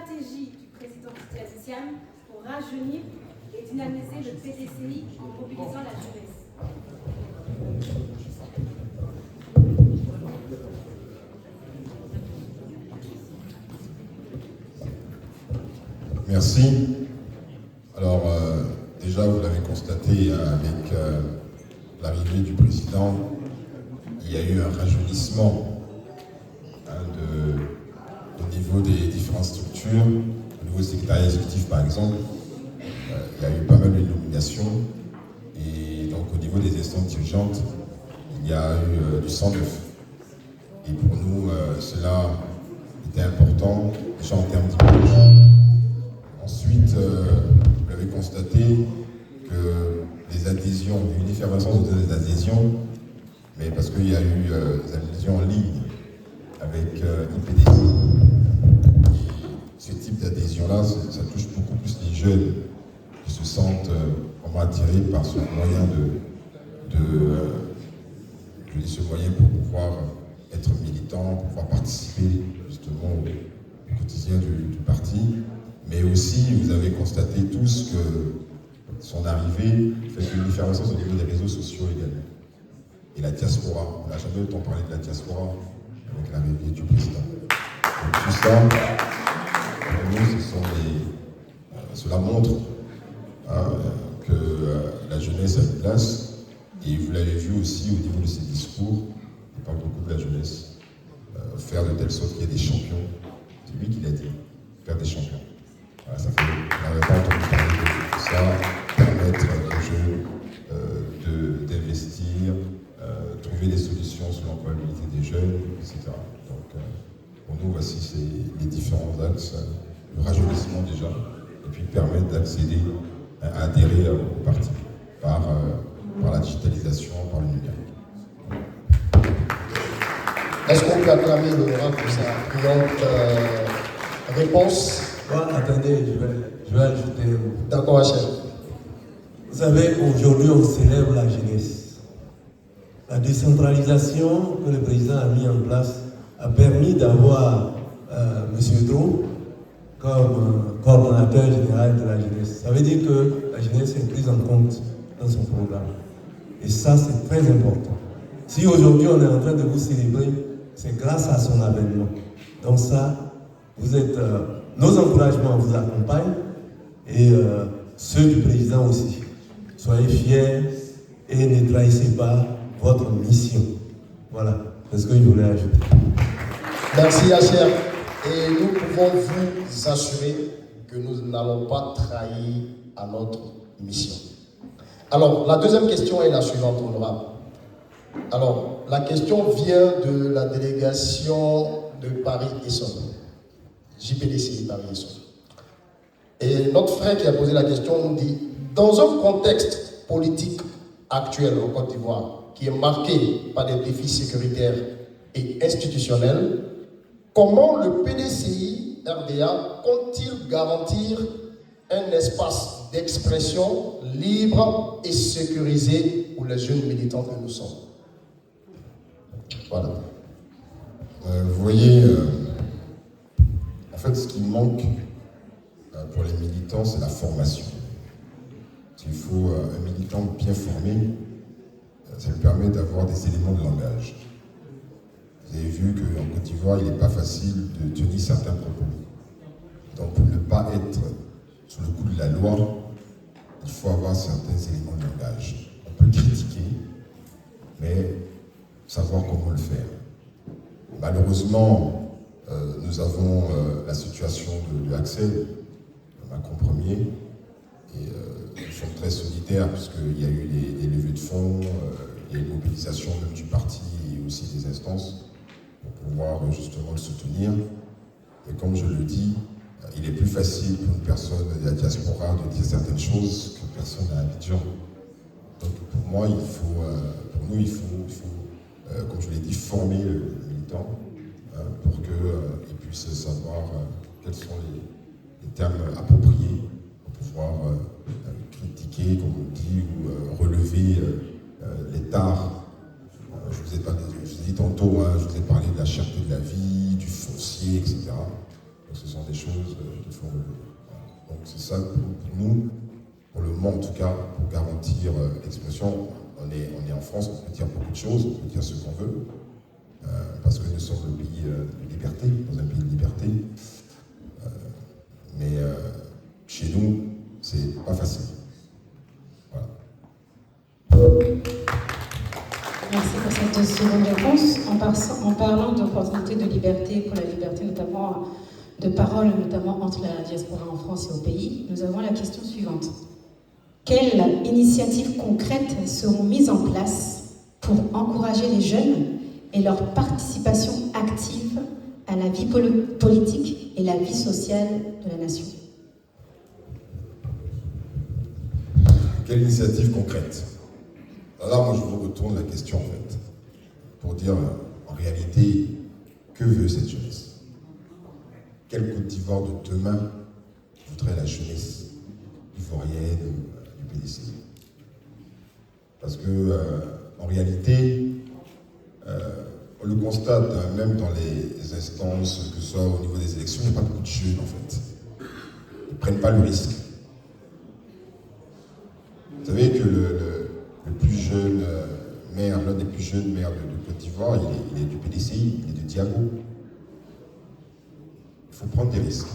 stratégie du président Tidiane Siam pour rajeunir et dynamiser le PDCI en mobilisant la jeunesse? Merci. Alors, déjà, vous l'avez constaté avec l'arrivée du président, il y a eu un rajeunissement au niveau des différentes structures. Au niveau du secrétariat exécutif, par exemple, il y a eu pas mal de nominations. Et donc, au niveau des instances dirigeantes, il y a eu du sang neuf. Et pour nous, cela était important, déjà en termes d'image. Ensuite, vous l'avez constaté que les adhésions, il y a eu une effervescence des adhésions, mais parce qu'il y a eu des adhésions en ligne avec IPDC. Ce type d'adhésion-là, ça touche beaucoup plus les jeunes qui se sentent vraiment attirés par ce moyen ce moyen pour pouvoir être militant, pour pouvoir participer justement au quotidien du parti. Mais aussi, vous avez constaté tous que son arrivée fait une effervescence au niveau des réseaux sociaux également. Et la diaspora, on n'a jamais autant parlé de la diaspora avec l'arrivée du président. Donc tout ça, pour nous, cela montre que la jeunesse a une place. Et vous l'avez vu aussi au niveau de ses discours, il parle beaucoup de la jeunesse. Faire de telle sorte qu'il y ait des champions. C'est lui qui l'a dit, faire des champions. Voilà, ça fait, on n'avait pas entendu parler de ça, permettre aux jeunes d'investir, trouver des solutions sur l'employabilité des jeunes, etc. Donc, pour nous, voici les différents axes, le rajeunissement déjà, et puis permettre d'accéder, à adhérer au parti par la digitalisation, par le numérique. Est-ce qu'on peut acclamer l'honorable pour sa brillante réponse? Attendez, je vais ajouter un mot. D'accord, chef. Vous savez, aujourd'hui, on célèbre la jeunesse. La décentralisation que le président a mis en place a permis d'avoir M. Dro comme coordonnateur général de la jeunesse. Ça veut dire que la jeunesse est prise en compte dans son programme. Et ça, c'est très important. Si aujourd'hui, on est en train de vous célébrer, c'est grâce à son avènement. Donc ça, vous êtes... nos encouragements vous accompagnent et ceux du président aussi. Soyez fiers et ne trahissez pas votre mission. Voilà, c'est ce que je voulais ajouter. Merci, Hacher. Et nous pouvons vous assurer que nous n'allons pas trahir à notre mission. Alors, la deuxième question est la suivante, honorable. Alors, la question vient de la délégation de Paris-Essonne. JPDC Paris-Essonne. Et notre frère qui a posé la question nous dit, dans un contexte politique actuel au Côte d'Ivoire, qui est marqué par des défis sécuritaires et institutionnels, comment le PDCI RDA compte-t-il garantir un espace d'expression libre et sécurisé pour les jeunes militants que nous sommes? Voilà. Vous voyez, en fait, ce qui manque pour les militants, c'est la formation. Il faut un militant bien formé, ça lui permet d'avoir des éléments de langage. Vous avez vu qu'en Côte d'Ivoire, il n'est pas facile de tenir certains propos. Donc, pour ne pas être sous le coup de la loi, il faut avoir certains éléments de langage. On peut critiquer, mais savoir comment le faire. Malheureusement, nous avons la situation de Axel, Macron Premier, et nous sommes très solidaires puisqu'il y a eu des levées de fonds, il y a une mobilisation même du parti et aussi des instances pour pouvoir justement le soutenir. Et comme je le dis, il est plus facile pour une personne de la diaspora de dire certaines choses qu'une personne à Abidjan. Donc pour moi, pour nous, il faut comme je l'ai dit, former le militant pour qu'il puisse savoir quels sont les termes appropriés pour pouvoir critiquer, comme on dit, ou relever les tares. Je vous ai dit tantôt, je vous ai parlé de la cherté de la vie, du foncier, etc. Donc ce sont des choses qu'il faut relever. Donc c'est ça pour nous, pour le moment en tout cas, pour garantir l'expression. On est en France, on peut dire beaucoup de choses, on peut dire ce qu'on veut, parce que nous sommes le pays de liberté, dans un pays de liberté. Mais chez nous, c'est pas facile. Voilà. Merci pour cette seconde réponse. En parlant d'opportunités de liberté, pour la liberté notamment de parole, notamment entre la diaspora en France et au pays, nous avons la question suivante. Quelles initiatives concrètes seront mises en place pour encourager les jeunes et leur participation active à la vie politique et la vie sociale de la nation? Quelle initiative concrète? Alors là, moi, je vous retourne la question, en fait, pour dire, en réalité, que veut cette jeunesse? Quelle Côte d'Ivoire de demain voudrait la jeunesse ivoirienne du PDC? Parce que, en réalité, on le constate, même dans les instances, que ce soit au niveau des élections, il n'y a pas beaucoup de jeunes, en fait. Ils ne prennent pas le risque. Vous savez que le plus jeune maire, l'un des plus jeunes maires de Côte d'Ivoire, il est du PDCI, il est de Diago. Il faut prendre des risques.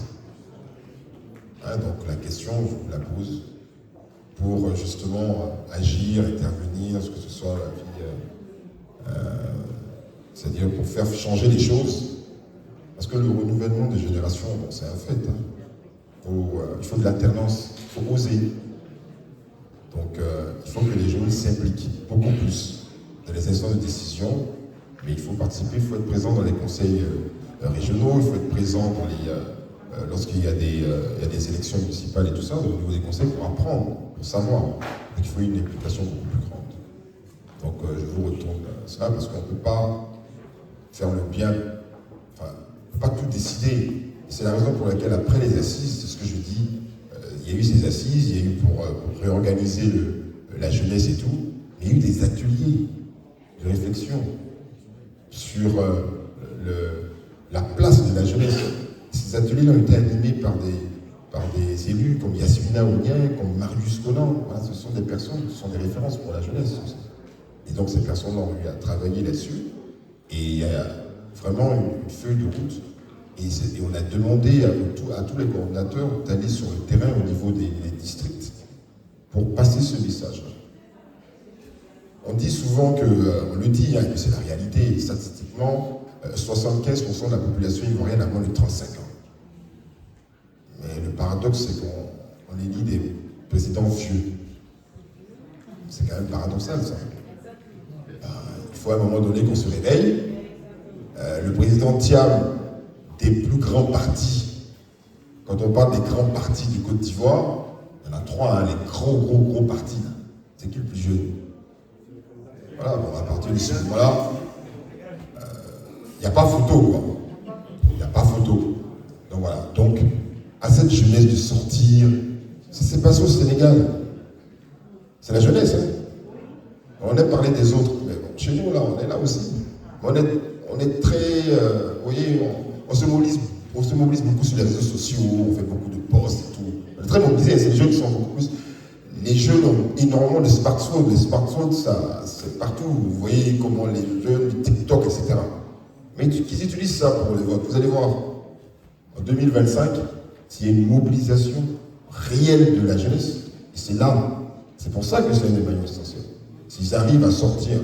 Hein, donc la question, je vous la pose pour justement agir, intervenir, ce que ce soit la vie, c'est-à-dire pour faire changer les choses. Parce que le renouvellement des générations, bon, c'est un fait. Hein. Il faut de l'alternance, il faut oser. Donc il faut que les jeunes s'impliquent beaucoup plus dans les instances de décision, mais il faut participer, il faut être présent dans les conseils régionaux, il faut être présent dans les, lorsqu'il y a des élections municipales et tout ça, au niveau des conseils, pour apprendre, pour savoir. Donc il faut une implication beaucoup plus grande. Donc je vous retourne cela parce qu'on ne peut pas faire le bien, enfin, on ne peut pas tout décider. C'est la raison pour laquelle après les assises, c'est ce que je dis, il y a eu ces assises, il y a eu pour réorganiser la jeunesse et tout, mais il y a eu des ateliers de réflexion sur la place de la jeunesse. Ces ateliers ont été animés par des élus comme Yasmina Ounien, comme Marius Conan. Voilà, ce sont des personnes, ce sont des références pour la jeunesse. Et donc ces personnes ont eu à travailler là-dessus. Et il y a vraiment une feuille de route. Et on a demandé à tous les coordinateurs d'aller sur le terrain au niveau des districts pour passer ce message. On dit souvent que, on le dit, hein, que c'est la réalité, statistiquement, 75% de la population ivoirienne a moins de 35 ans. Mais le paradoxe, c'est qu'on élit des présidents vieux. C'est quand même paradoxal, ça. Il faut à un moment donné qu'on se réveille. Le président Thiam, des plus grands partis, quand on parle des grands partis du Côte d'Ivoire, il y en a trois, hein, les gros partis. C'est qui le plus jeune? Voilà, bon, à partir de ce moment-là, il n'y a pas photo, quoi. Il n'y a pas photo. Donc voilà. Donc, à cette jeunesse de sortir, ça s'est passé au Sénégal. C'est la jeunesse, hein. On aime parler des autres, mais bon, chez nous, là, on est là aussi. On est très, vous voyez, on se mobilise beaucoup sur les réseaux sociaux, on fait beaucoup de posts et tout. On est très mobilisés, c'est les jeunes qui sont beaucoup plus. Les jeunes ont énormément de smartphones. Les smartphones, ça, c'est partout. Vous voyez comment les jeunes, les TikTok, etc. Mais qu'ils utilisent ça pour les votes. Vous allez voir, en 2025, s'il y a une mobilisation réelle de la jeunesse, et c'est là, c'est pour ça que c'est un des maillons essentiels. S'ils arrivent à sortir,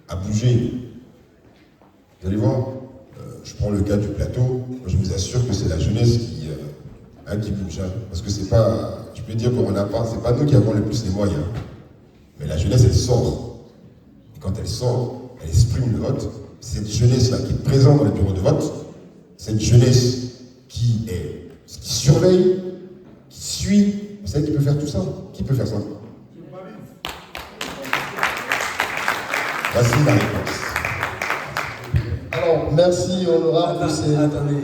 à bouger, vous allez voir, je prends le cas du plateau, je vous assure que c'est la jeunesse qui bouge. Hein, parce que c'est pas, je peux dire qu'on n'a pas, c'est pas nous qui avons le plus les moyens. Mais la jeunesse, elle sort. Et quand elle sort, elle exprime le vote. Cette jeunesse-là qui est présente dans les bureaux de vote, cette jeunesse qui surveille, qui suit, vous savez qui peut faire tout ça? Qui peut faire ça? Voici la réponse. Alors, merci honorable. Attendez,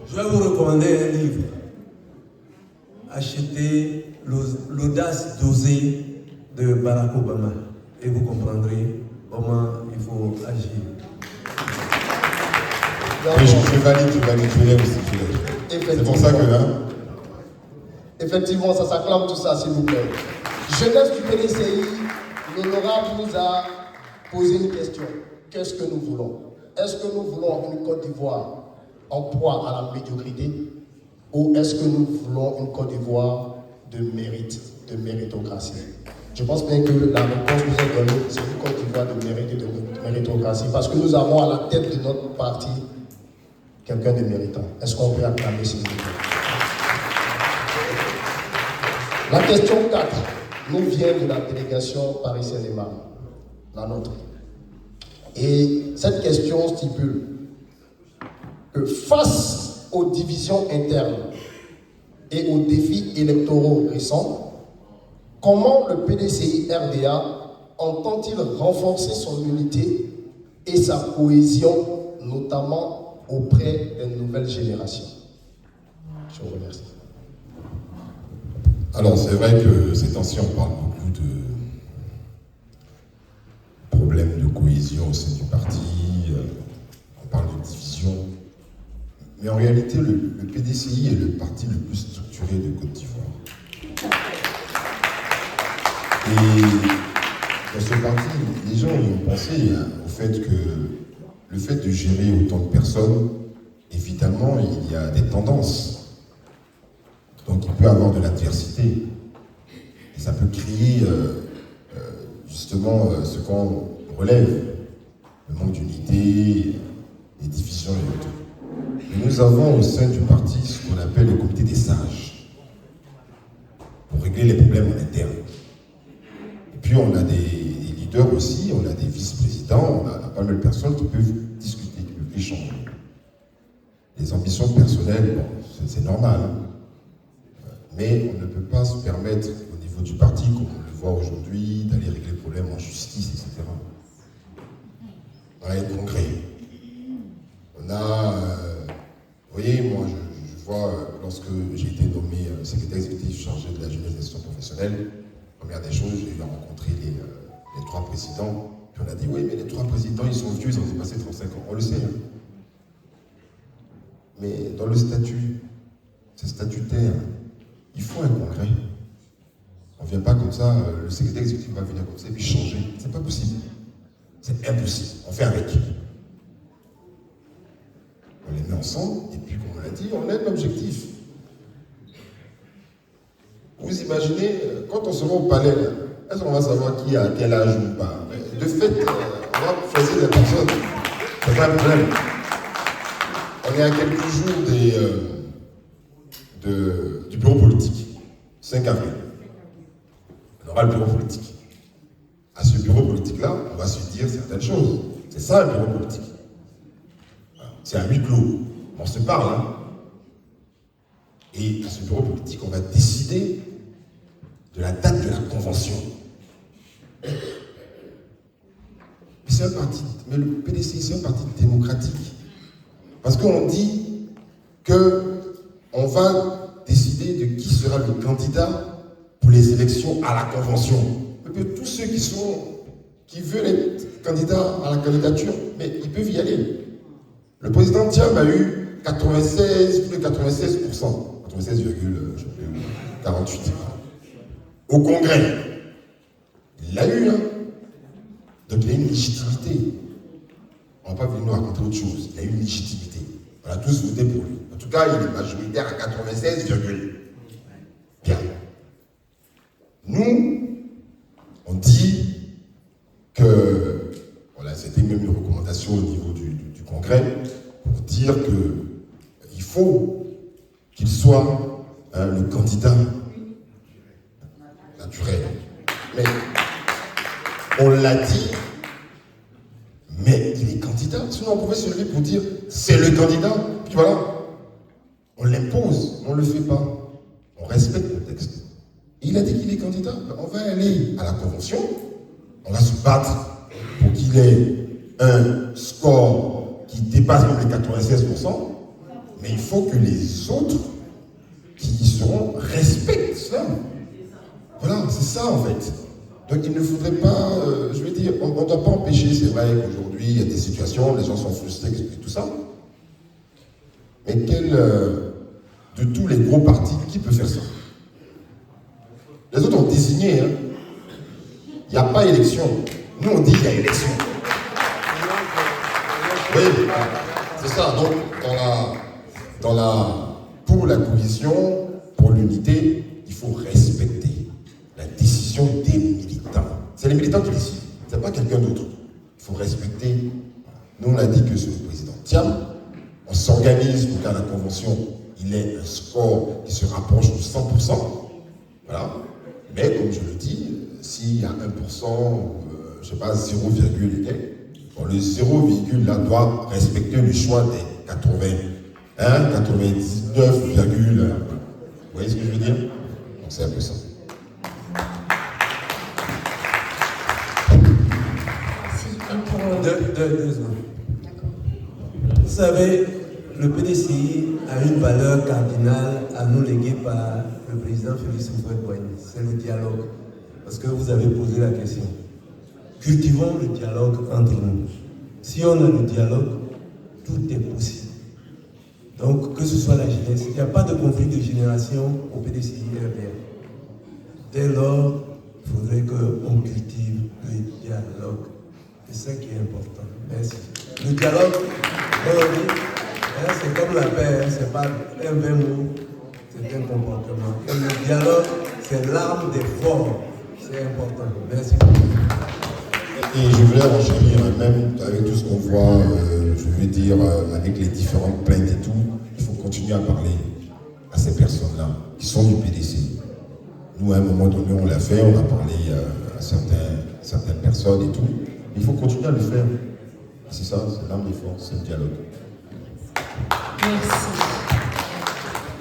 je vais vous recommander un livre. Achetez l'audace d'oser de Barack Obama et vous comprendrez comment il faut agir. Oui, je valide, je l'ai aussi. C'est pour ça que là. Effectivement, ça s'acclame tout ça, s'il vous plaît. Jeunesse du PDCI, l'honorable nous a posé une question. Qu'est-ce que nous voulons? Est-ce que nous voulons une Côte d'Ivoire en proie à la médiocrité ou est-ce que nous voulons une Côte d'Ivoire de mérite, de méritocratie? Je pense bien que la réponse nous est donnée, c'est une Côte d'Ivoire de mérite et de méritocratie parce que nous avons à la tête de notre parti quelqu'un de méritant. Est-ce qu'on peut acclamer s'il vous plaît? La question 4 nous vient de la délégation Paris-Seine-et-Marne, la nôtre. Et cette question stipule que face aux divisions internes et aux défis électoraux récents, comment le PDCI RDA entend-il renforcer son unité et sa cohésion, notamment auprès des nouvelles générations? Je vous remercie. Alors, c'est vrai que ces temps-ci, on parle beaucoup de problèmes de cohésion au sein du parti, on parle de division. Mais en réalité, le PDCI est le parti le plus structuré de Côte d'Ivoire. Et dans ce parti, les gens ont pensé au fait que le fait de gérer autant de personnes, évidemment, il y a des tendances. Donc il peut y avoir de l'adversité. Et ça peut créer justement ce qu'on relève, le manque d'unité, les divisions et autres. Et nous avons au sein du parti ce qu'on appelle le comité des sages, pour régler les problèmes en interne. Et puis on a des leaders aussi, on a des vice-présidents, on a pas mal de personnes qui peuvent discuter, qui peuvent échanger. Les ambitions personnelles, bon, c'est normal, hein. Mais on ne peut pas se permettre, au niveau du parti, comme on le voit aujourd'hui, d'aller régler le problème en justice, etc. On a un congrès. On a... vous voyez, moi, je vois, lorsque j'ai été nommé secrétaire exécutif chargé de la jeunesse et gestion professionnelle, première des choses, j'ai rencontré les 3 présidents. Puis on a dit, oui, mais les 3 présidents, ils sont vieux, ils ont dépassé 35 ans. On le sait. Hein. Mais dans le statut, c'est statutaire. Il faut un congrès. On ne vient pas comme ça, le secrétaire exécutif va venir comme ça et puis changer. C'est pas possible. C'est impossible. On fait avec. On les met ensemble et puis, comme on l'a dit, on a un objectif. Vous imaginez, quand on se voit au palais, est-ce qu'on va savoir qui a quel âge ou pas? De fait, on va choisir des personnes. C'est pas un problème. On est à quelques jours du bureau politique, 5 avril. On aura le bureau politique. À ce bureau politique-là, on va se dire certaines choses. C'est ça le bureau politique. C'est à huis clos. On se parle, hein. Et à ce bureau politique, on va décider de la date de la convention. Mais c'est un parti, mais le PDCI, c'est un parti démocratique. Parce qu'on dit qu'on va décider de qui sera le candidat pour les élections à la convention. Et puis tous ceux qui veulent être candidats à la candidature, mais ils peuvent y aller. Le président Thiam a eu 96,48 au Congrès. Il l'a eu, hein. Donc il a une légitimité. On ne va pas venir nous raconter autre chose. Il a une légitimité. On a tous voté pour lui. En tout cas, il est majoritaire à 96, bien. Nous, on dit que, voilà, c'était même une recommandation au niveau du Congrès, pour dire qu'il faut qu'il soit le candidat naturel. Mais on l'a dit, mais il est candidat. Sinon, on pouvait se lever pour dire c'est le candidat. Puis voilà, on l'impose, on ne le fait pas. On respecte le texte. Il a dit qu'il est candidat. On va aller à la convention, on va se battre pour qu'il ait un score qui dépasse même les 96%, mais il faut que les autres qui y seront respectent cela. Voilà, c'est ça en fait. Donc il ne faudrait pas, je veux dire, on ne doit pas empêcher, c'est vrai qu'aujourd'hui il y a des situations, les gens sont frustrés et tout ça, Mais de tous les gros partis, qui peut faire ça? Les autres ont désigné. Hein. Il n'y a pas élection. Nous, on dit qu'il y a élection. Oui, c'est ça. Donc, pour la cohésion, pour l'unité, il faut respecter la décision des militants. C'est les militants qui décident. Ce n'est pas quelqu'un d'autre. Il faut respecter. Nous, on a dit que c'est le président Thiam. On s'organise pour qu'à la convention, il ait un score qui se rapproche de 100%. Voilà. Mais comme je le dis, s'il y a 1%, je ne sais pas, 0, bon, le 0, là doit respecter le choix des 99, vous voyez ce que je veux dire? Donc c'est un peu ça. Deux secondes. Vous savez, le PDCI a une valeur cardinale à nous léguer par le président Félix Houphouët-Boigny. C'est le dialogue. Parce que vous avez posé la question. Cultivons le dialogue entre nous. Si on a le dialogue, tout est possible. Donc, que ce soit la jeunesse, il n'y a pas de conflit de génération au PDCI RDR. Dès lors, il faudrait qu'on cultive le dialogue. C'est ça qui est important. Merci. Le dialogue, c'est comme la paix, c'est pas un vrai mot, c'est un comportement. Et le dialogue, c'est l'arme des forts. C'est important. Merci. Et je voulais renchérir, même avec tout ce qu'on voit, je veux dire, avec les différentes plaintes et tout, il faut continuer à parler à ces personnes-là, qui sont du PDC. Nous, à un moment donné, on l'a fait, on a parlé à certaines personnes et tout. Il faut continuer à le faire. C'est ça, c'est l'arme des forces, c'est le dialogue. Merci.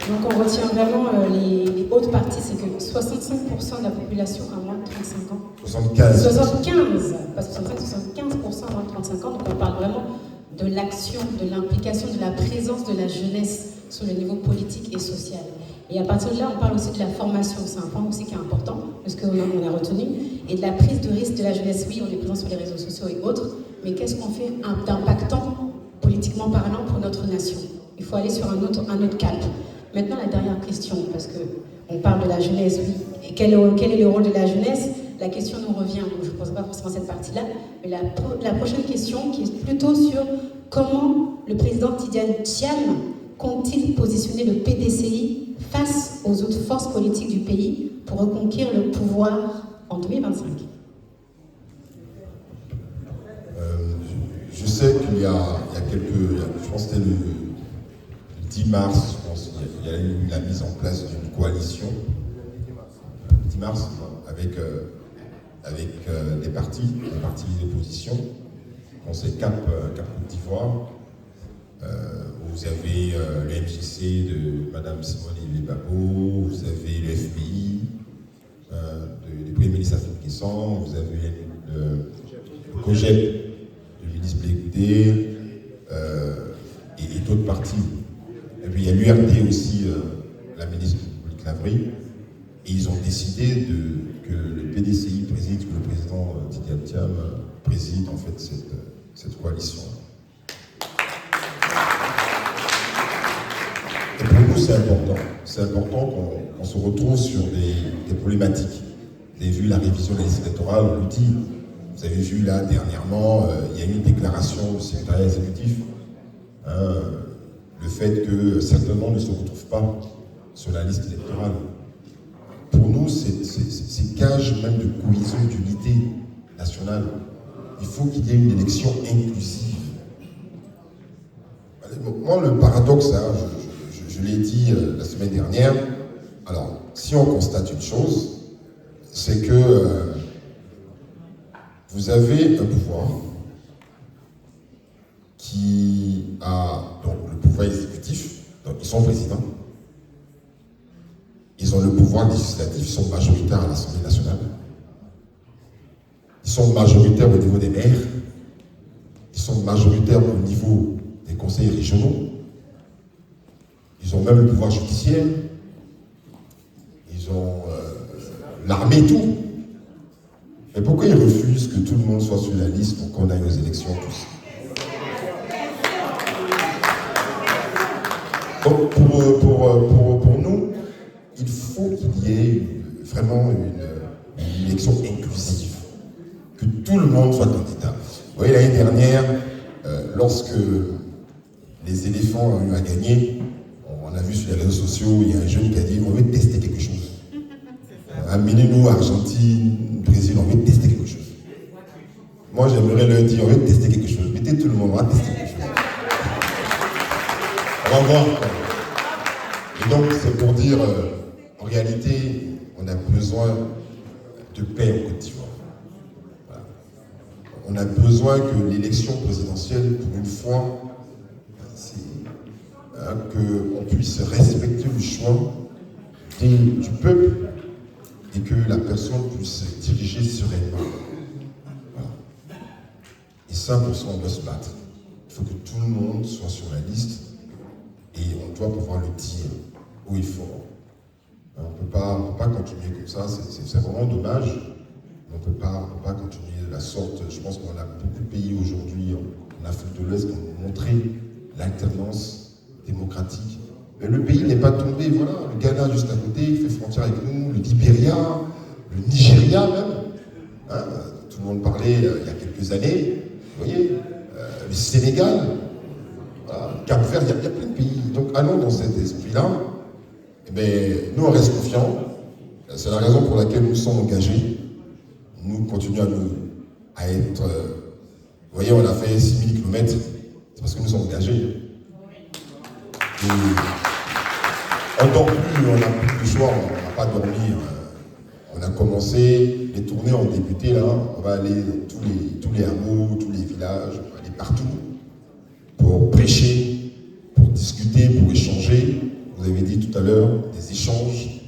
Donc on retient vraiment les hautes parties, c'est que 65% de la population a moins de 35 ans. 75. 75, pas 65, 75% a moins de 35 ans. Donc on parle vraiment de l'action, de l'implication, de la présence de la jeunesse sur le niveau politique et social. Et à partir de là, on parle aussi de la formation. C'est un point aussi qui est important, parce qu'on a retenu. Et de la prise de risque de la jeunesse. Oui, on est présent sur les réseaux sociaux et autres, mais qu'est-ce qu'on fait d'impactant, politiquement parlant, pour notre nation? Il faut aller sur un autre cap. Maintenant, la dernière question, parce qu'on parle de la jeunesse, oui. Et quel est le rôle de la jeunesse? La question nous revient. Donc je ne pose pas forcément cette partie-là, mais la prochaine question, qui est plutôt sur comment le président Tidiane Thiam compte-t-il positionner le PDCI face aux autres forces politiques du pays pour reconquérir le pouvoir en 2025? Je sais qu'il y a quelques... Je pense que c'était le 10 mars, je pense, il y a eu la mise en place d'une coalition. 10 mars, avec les partis d'opposition. On c'est Cap Côte d'Ivoire. Vous avez le MJC de Mme Simone Babo, vous avez le FPI, du Premier ministre Afrique Guessant, vous avez le COGEP du ministre Blé Goudé et d'autres partis. Et puis il y a l'URD aussi, la ministre Hippolyte Lavry, et ils ont décidé que le PDCI préside, que le président Tidiane Thiam préside en fait cette coalition. Et pour nous, c'est important. C'est important qu'on se retrouve sur des problématiques. Vous avez vu la révision de la liste électorale, on le dit. Vous avez vu là, dernièrement, il y a eu une déclaration du secrétariat exécutif. Le fait que certains noms ne se retrouvent pas sur la liste électorale. Pour nous, c'est gage même de cohésion, d'unité nationale. Il faut qu'il y ait une élection inclusive. Moi, le paradoxe, hein, je l'ai dit la semaine dernière, alors, si on constate une chose, c'est que vous avez un pouvoir qui a donc le pouvoir exécutif, donc ils sont présidents, ils ont le pouvoir législatif, ils sont majoritaires à l'Assemblée nationale, ils sont majoritaires au niveau des maires, ils sont majoritaires au niveau des conseils régionaux, ils ont même le pouvoir judiciaire, ils ont l'armée et tout. Mais pourquoi ils refusent que tout le monde soit sur la liste pour qu'on aille aux élections tous? Donc pour nous, il faut qu'il y ait vraiment une élection inclusive, que tout le monde soit candidat. Vous voyez, l'année dernière, lorsque les éléphants ont eu à gagner, on a vu sur les réseaux sociaux, il y a un jeune qui a dit on veut tester quelque chose. Amenez-nous Argentine, Brésil, on veut tester quelque chose. Moi j'aimerais leur dire on veut tester quelque chose. Mettez tout le monde, on va tester quelque chose. On va voir. Et donc c'est pour dire, en réalité, on a besoin de paix en Côte d'Ivoire. Voilà. On a besoin que l'élection présidentielle, pour une fois, qu'on puisse respecter le choix du peuple et que la personne puisse se diriger sereinement. Voilà. Et ça, pour ça, on doit se battre. Il faut que tout le monde soit sur la liste et on doit pouvoir le dire haut et fort. On ne peut pas continuer comme ça, c'est vraiment dommage. On ne peut pas continuer de la sorte. Je pense qu'on a beaucoup de pays aujourd'hui en Afrique de l'Ouest qui ont montré l'alternance démocratique. Mais le pays n'est pas tombé, voilà. Le Ghana juste à côté, il fait frontière avec nous, le Libéria, le Nigeria même. Hein, tout le monde parlait il y a quelques années, vous voyez, le Sénégal, voilà, Cap-Vert, il y a plein de pays. Donc allons dans cet esprit-là. Eh bien, nous on reste confiants. C'est la raison pour laquelle nous sommes engagés. Nous continuons à être... vous voyez, on a fait 6000 km, c'est parce que nous sommes engagés. Et on ne dort plus, on n'a plus le choix, on n'a pas dormi. On a commencé, les tournées ont débuté là, on va aller dans tous les hameaux, tous les villages, on va aller partout pour prêcher, pour discuter, pour échanger. Vous avez dit tout à l'heure, des échanges,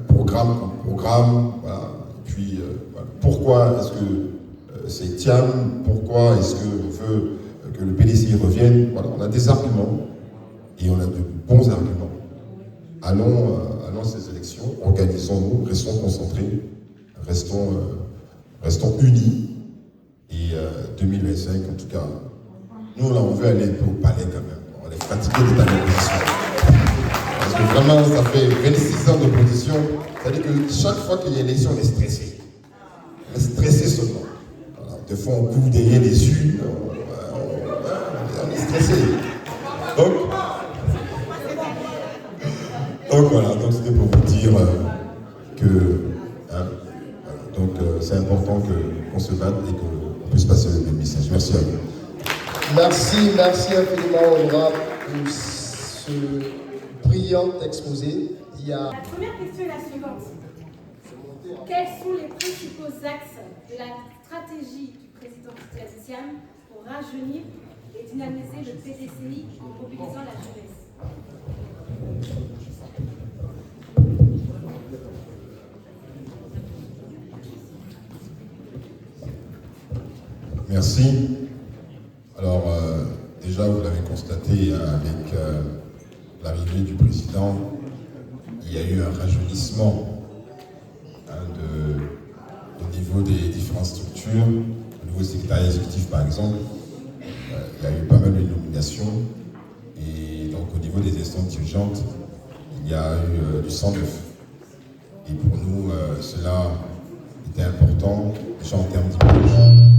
programme comme programme, voilà. Et puis, voilà. Pourquoi est-ce que c'est Thiam? Pourquoi est-ce qu'on veut que le PDCI revienne? Voilà, on a des arguments. Et on a de bons arguments. Allons à ces élections, organisons-nous, restons concentrés, restons unis. Et 2025, en tout cas, nous là, on veut aller au palais quand même. On est fatigué d'être à l'opposition. Parce que vraiment, ça fait 26 ans d'opposition. C'est-à-dire que chaque fois qu'il y a une élection, on est stressé. On est stressé seulement. Voilà. Des fois, on couvre derrière les yeux. On est stressé. Donc voilà, donc c'était pour vous dire que c'est important qu'on se batte et qu'on puisse passer le même message. Merci à vous. Merci infiniment honorable pour ce brillant exposé. La première question est la suivante. Quels sont les principaux axes de la stratégie du président Thiam pour rajeunir et dynamiser le PDCI en mobilisant la jeunesse? Merci. Alors, déjà, vous l'avez constaté avec l'arrivée du président, il y a eu un rajeunissement au niveau des différentes structures. Au niveau du secrétariat exécutif, par exemple, il y a eu pas mal de nominations. Et donc, au niveau des instances dirigeantes, il y a eu du sang neuf. Et pour nous, cela était important, déjà en termes d'image.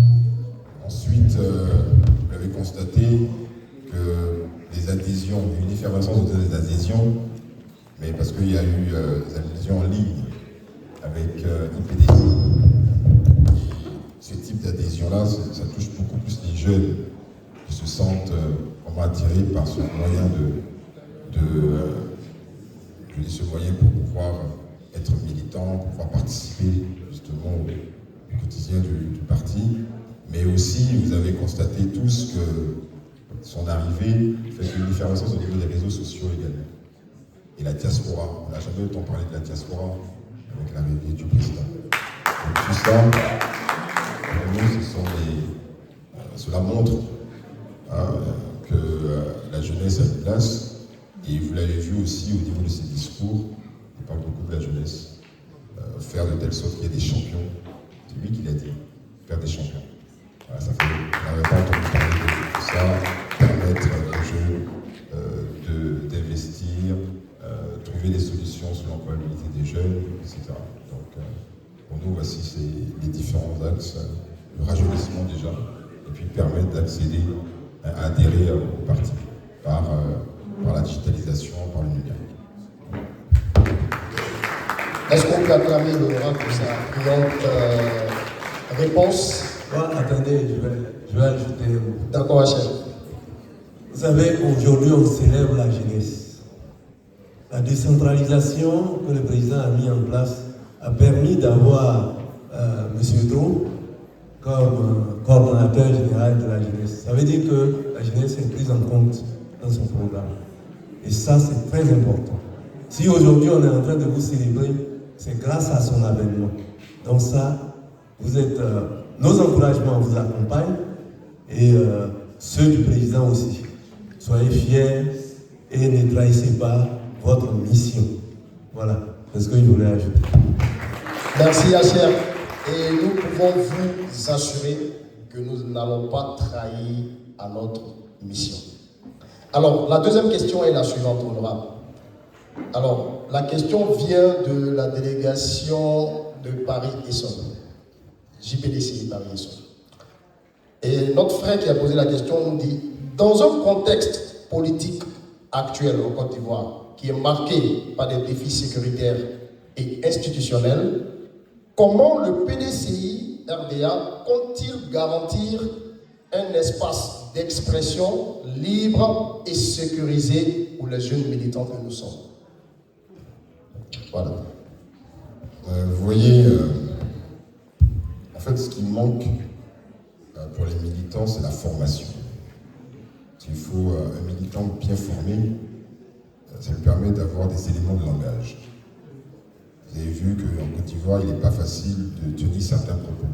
Ensuite, vous l'avez constaté que les adhésions, il y a eu une effervescence des adhésions, mais parce qu'il y a eu des adhésions en ligne avec IPDC. Ce type d'adhésion-là, ça touche beaucoup plus les jeunes qui se sentent vraiment attirés par ce moyen ce moyen pour pouvoir être militant, pour pouvoir participer justement au quotidien du parti. Mais aussi, vous avez constaté tous que son arrivée fait une effervescence au niveau des réseaux sociaux également. Et la diaspora, on n'a jamais autant parlé de la diaspora avec l'arrivée du président. Donc tout ça, pour nous, cela montre que la jeunesse a une place. Et vous l'avez vu aussi au niveau de ses discours, il parle beaucoup de la jeunesse. Faire de telle sorte qu'il y ait des champions. C'est lui qui l'a dit, faire des champions. Voilà, ça fait, on n'avait pas entendu parler de ça, permettre aux jeunes d'investir trouver des solutions sur l'employabilité des jeunes, etc. Donc, pour nous, voici les différents axes. Le rajeunissement déjà, et puis permettre d'accéder, à adhérer au parti par la digitalisation, par le numérique. Est-ce qu'on peut acclamer Laurent pour sa brillante réponse? Attendez, je vais ajouter un mot. D'accord, chef. Vous savez, aujourd'hui, on célèbre la jeunesse. La décentralisation que le président a mis en place a permis d'avoir M. Dro comme coordonnateur général de la jeunesse. Ça veut dire que la jeunesse est prise en compte dans son programme. Et ça, c'est très important. Si aujourd'hui on est en train de vous célébrer, c'est grâce à son avènement. Donc ça, vous êtes, nos encouragements vous accompagnent et ceux du président aussi. Soyez fiers et ne trahissez pas votre mission. Voilà, c'est ce que je voulais ajouter. Merci, Hacher. Et nous pouvons vous assurer que nous n'allons pas trahir à notre mission. Alors, la deuxième question est la suivante, honorable. Alors, la question vient de la délégation de Paris-Essonne, JPDC Paris-Essonne. Et notre frère qui a posé la question nous dit, dans un contexte politique actuel en Côte d'Ivoire, qui est marqué par des défis sécuritaires et institutionnels, comment le PDCI RDA compte-t-il garantir un espace d'expression libre et sécurisé pour les jeunes militants que nous sommes? Voilà. Vous voyez, en fait, ce qui manque pour les militants, c'est la formation. Il faut un militant bien formé, ça lui permet d'avoir des éléments de langage. Vous avez vu qu'en Côte d'Ivoire, il n'est pas facile de tenir certains propos.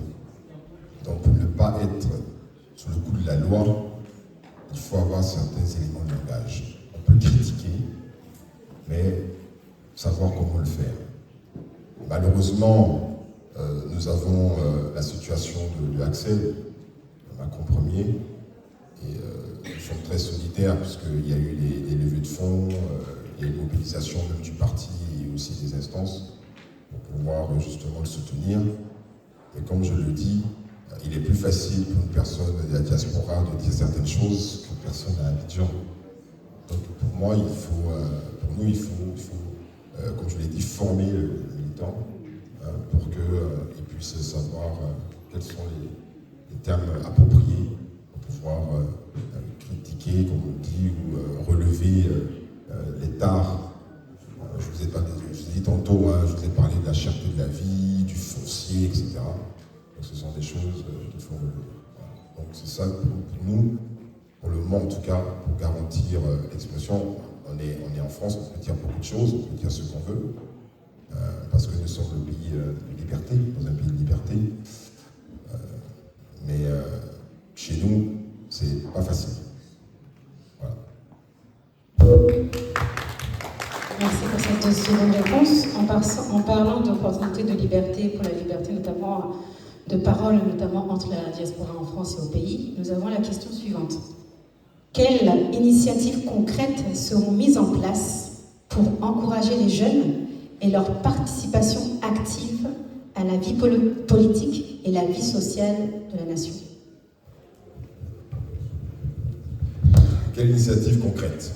Donc, pour ne pas être sous le coup de la loi, il faut avoir certains éléments de langage. On peut critiquer, mais savoir comment le faire. Malheureusement, nous avons la situation de Axel, Macron Premier, et nous sommes très solidaires puisqu'il y a eu des levées de fonds, il y a une mobilisation même du parti et aussi des instances pour pouvoir justement le soutenir. Et comme je le dis, il est plus facile pour une personne de la diaspora de dire certaines choses qu'une personne à Abidjan. Donc pour moi, pour nous, il faut comme je l'ai dit, former le militant pour qu'il puisse savoir quels sont les termes appropriés pour pouvoir critiquer, comme on dit, ou relever les tares. Je vous ai dit tantôt, je vous ai parlé de la cherté de la vie, du foncier, etc. Donc ce sont des choses qu'il faut relever. Donc c'est ça pour nous, pour le moment en tout cas, pour garantir l'expression. On est en France, on peut dire beaucoup de choses, on peut dire ce qu'on veut, parce que nous sommes le pays de liberté, dans un pays de liberté. Mais chez nous, c'est pas facile. Voilà. Merci pour cette seconde réponse. En parlant d'opportunités de liberté pour la liberté, notamment de parole, notamment entre la diaspora en France et au pays, nous avons la question suivante. Quelles initiatives concrètes seront mises en place pour encourager les jeunes et leur participation active à la vie politique et la vie sociale de la nation? Quelle initiative concrète?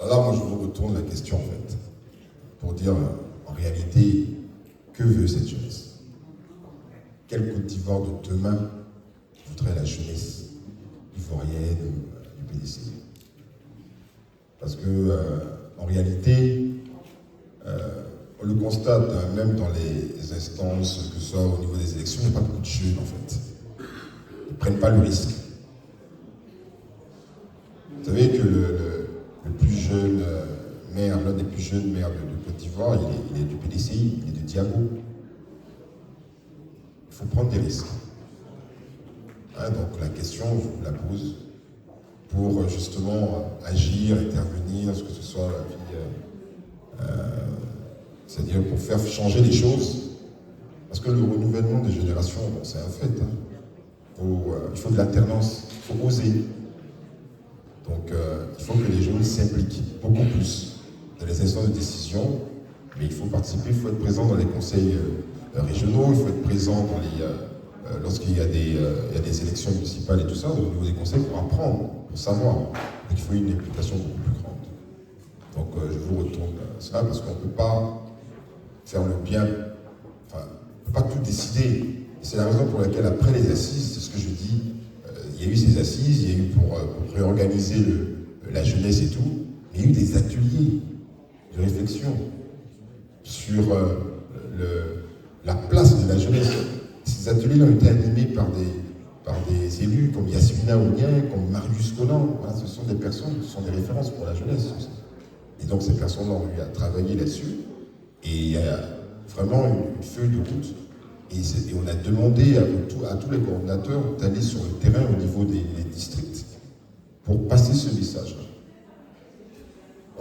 Alors là, moi, je vous retourne la question, en fait, pour dire, en réalité, que veut cette jeunesse? Quelle Côte d'Ivoire de demain voudrait la jeunesse ivoirienne du PDCI? Parce que, en réalité, on le constate, même dans les instances, que ce soit au niveau des élections, il n'y a pas beaucoup de jeunes, en fait. Ils ne prennent pas le risque. Vous savez que le plus jeune maire, l'un des plus jeunes maires de Côte d'Ivoire, il est du PDCI, il est de Diago. Il faut prendre des risques. Donc la question, je vous la pose, pour justement agir, intervenir, ce que ce soit la vie, c'est-à-dire pour faire changer les choses. Parce que le renouvellement des générations, bon, c'est un fait. Il faut de l'alternance, il faut oser. Donc il faut que les jeunes s'impliquent beaucoup plus dans les instances de décision, mais il faut participer, il faut être présent dans les conseils régionaux, il faut être présent dans les, lorsqu'il y a des élections municipales et tout ça, au niveau des conseils, pour apprendre, pour savoir. Donc il faut une implication beaucoup plus grande. Donc je vous retourne à cela parce qu'on ne peut pas faire le bien, enfin, on ne peut pas tout décider. C'est la raison pour laquelle après les assises, c'est ce que je dis, il y a eu ces assises, il y a eu pour réorganiser la jeunesse et tout, mais il y a eu des ateliers de réflexion sur la place de la jeunesse. Ces ateliers ont été animés par des élus comme Yasmina Ounien, comme Marius Conan. Voilà, ce sont des personnes, ce sont des références pour la jeunesse. Et donc ces personnes ont eu à travailler là-dessus. Et il y a vraiment une feuille de route. Et on a demandé à tous les coordinateurs d'aller sur le terrain au niveau des districts pour passer ce message-là.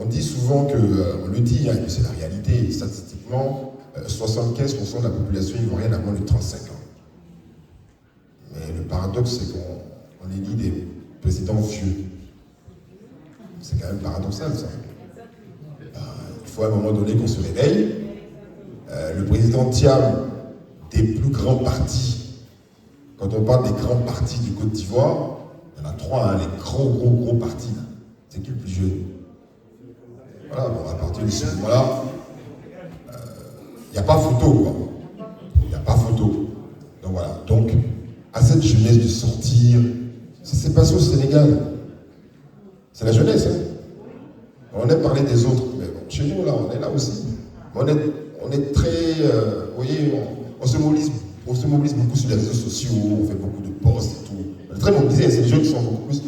On dit souvent on le dit, que c'est la réalité, statistiquement, 75% de la population ivoirienne a moins de 35 ans. Mais le paradoxe, c'est qu'on élit des présidents vieux. C'est quand même paradoxal, ça. Il faut à un moment donné qu'on se réveille. Le président Thiam, des plus grands partis, quand on parle des grands partis du Côte d'Ivoire, il y en a 3, les gros partis. C'est qui le plus jeune? Voilà, bon, à partir de ce moment-là, il n'y a pas photo, quoi. Il n'y a pas photo. Donc voilà. Donc, à cette jeunesse de sortir, ça s'est passé au Sénégal. C'est la jeunesse, hein. On aime parler des autres, mais bon, chez nous, là, on est là aussi. On est très, vous voyez, on se mobilise beaucoup sur les réseaux sociaux, on fait beaucoup de posts et tout. On est très mobilisés, c'est les jeunes qui sont beaucoup plus.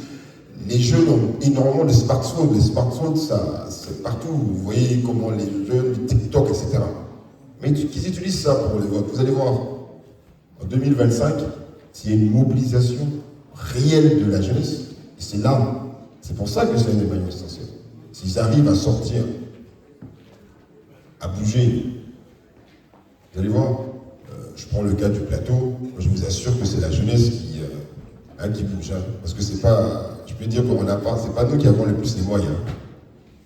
Les jeunes ont énormément de smartphones. Les smartphones, ça, c'est partout. Vous voyez comment les jeunes, TikTok, etc. Mais qu'ils utilisent ça pour les votes. Vous allez voir, en 2025, s'il y a une mobilisation réelle de la jeunesse, et c'est là, c'est pour ça que c'est une manifestation. S'ils arrivent à sortir, à bouger, vous allez voir, je prends le cas du plateau, je vous assure que c'est la jeunesse qui bouge. Hein, parce que c'est pas, je peux dire qu'on n'a pas, c'est pas nous qui avons le plus les moyens.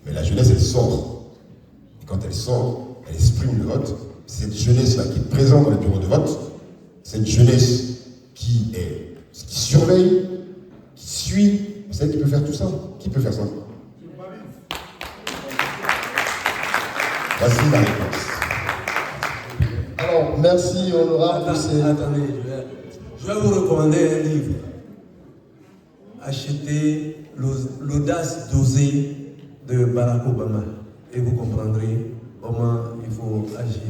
Mais la jeunesse, elle sort. Et quand elle sort, elle exprime le vote. Cette jeunesse-là qui est présente dans les bureaux de vote, cette jeunesse qui surveille, qui suit, c'est elle qui peut faire tout ça. Qui peut faire ça? Voici la réponse. Alors, merci honorable. Attendez, je vais vous recommander un livre. Achetez L'audace d'oser de Barack Obama et vous comprendrez comment il faut agir.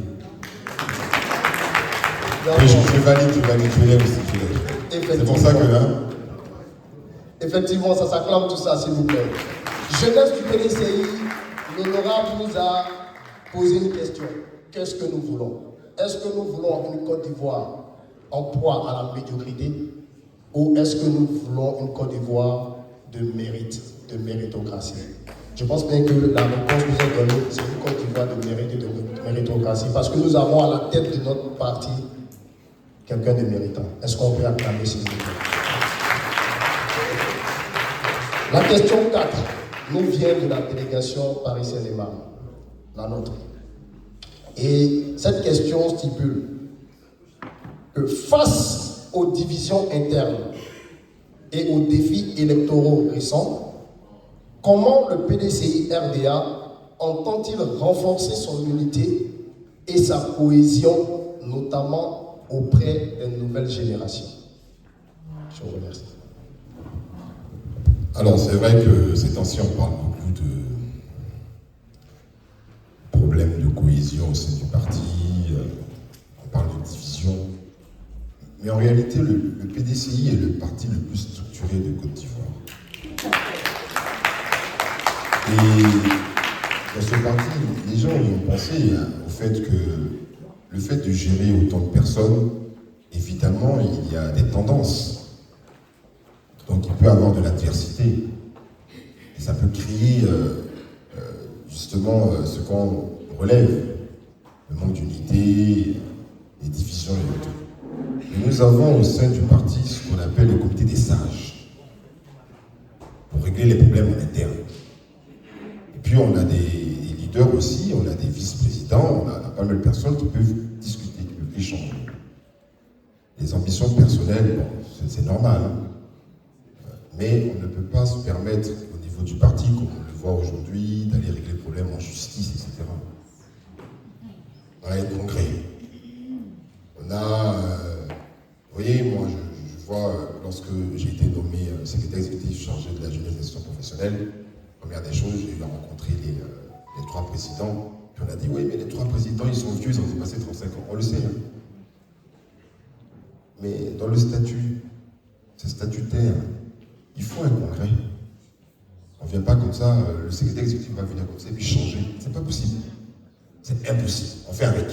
Je valide, je l'ai aussi. C'est pour ça que là. Effectivement, ça s'acclame tout ça, s'il vous plaît. Jeunesse du PDCI, l'honorable nous a posé une question. Qu'est-ce que nous voulons? Est-ce que nous voulons une Côte d'Ivoire en proie à la médiocrité ou est-ce que nous voulons une Côte d'Ivoire de mérite, de méritocratie? Je pense bien que la réponse que vous avez donnée, c'est une Côte d'Ivoire de mérite et de méritocratie parce que nous avons à la tête de notre parti quelqu'un de méritant. Est-ce qu'on peut acclamer s'il vous plaît? La question 4 nous vient de la délégation Paris-Saint-Léman, la nôtre. Et cette question stipule que face aux divisions internes et aux défis électoraux récents, comment le PDCI RDA entend-il renforcer son unité et sa cohésion, notamment auprès des nouvelles générations? Je vous remercie. Alors, c'est vrai que ces temps-ci, on parle beaucoup de problèmes de cohésion au sein du parti, on parle de division. Mais en réalité, le PDCI est le parti le plus structuré de Côte d'Ivoire. Et dans ce parti, les gens y ont pensé au fait que le fait de gérer autant de personnes, évidemment, il y a des tendances. Donc il peut y avoir de l'adversité. Et ça peut créer justement ce qu'on relève, le manque d'unité, les divisions et autres. Et nous avons au sein du parti ce qu'on appelle le comité des sages, pour régler les problèmes en interne. Et puis on a des leaders aussi, on a des vice-présidents, on a pas mal de personnes qui peuvent discuter, qui peuvent échanger. Les ambitions personnelles, bon, c'est normal, hein. Mais on ne peut pas se permettre, au niveau du parti, comme on le voit aujourd'hui, d'aller régler le problème en justice, etc. On a un congrès. On a, vous voyez, moi je vois, lorsque j'ai été nommé secrétaire exécutif chargé de la jeunesse et gestion professionnelle, première des choses, j'ai eu à rencontrer les 3 présidents, puis on a dit, oui, mais les 3 présidents, ils sont vieux, ils ont dépassé 35 ans, on le sait. Hein. Mais dans le statut, c'est statutaire, il faut un congrès. On ne vient pas comme ça, le secrétaire exécutif va venir comme ça et puis changer. C'est pas possible. C'est impossible. On fait avec.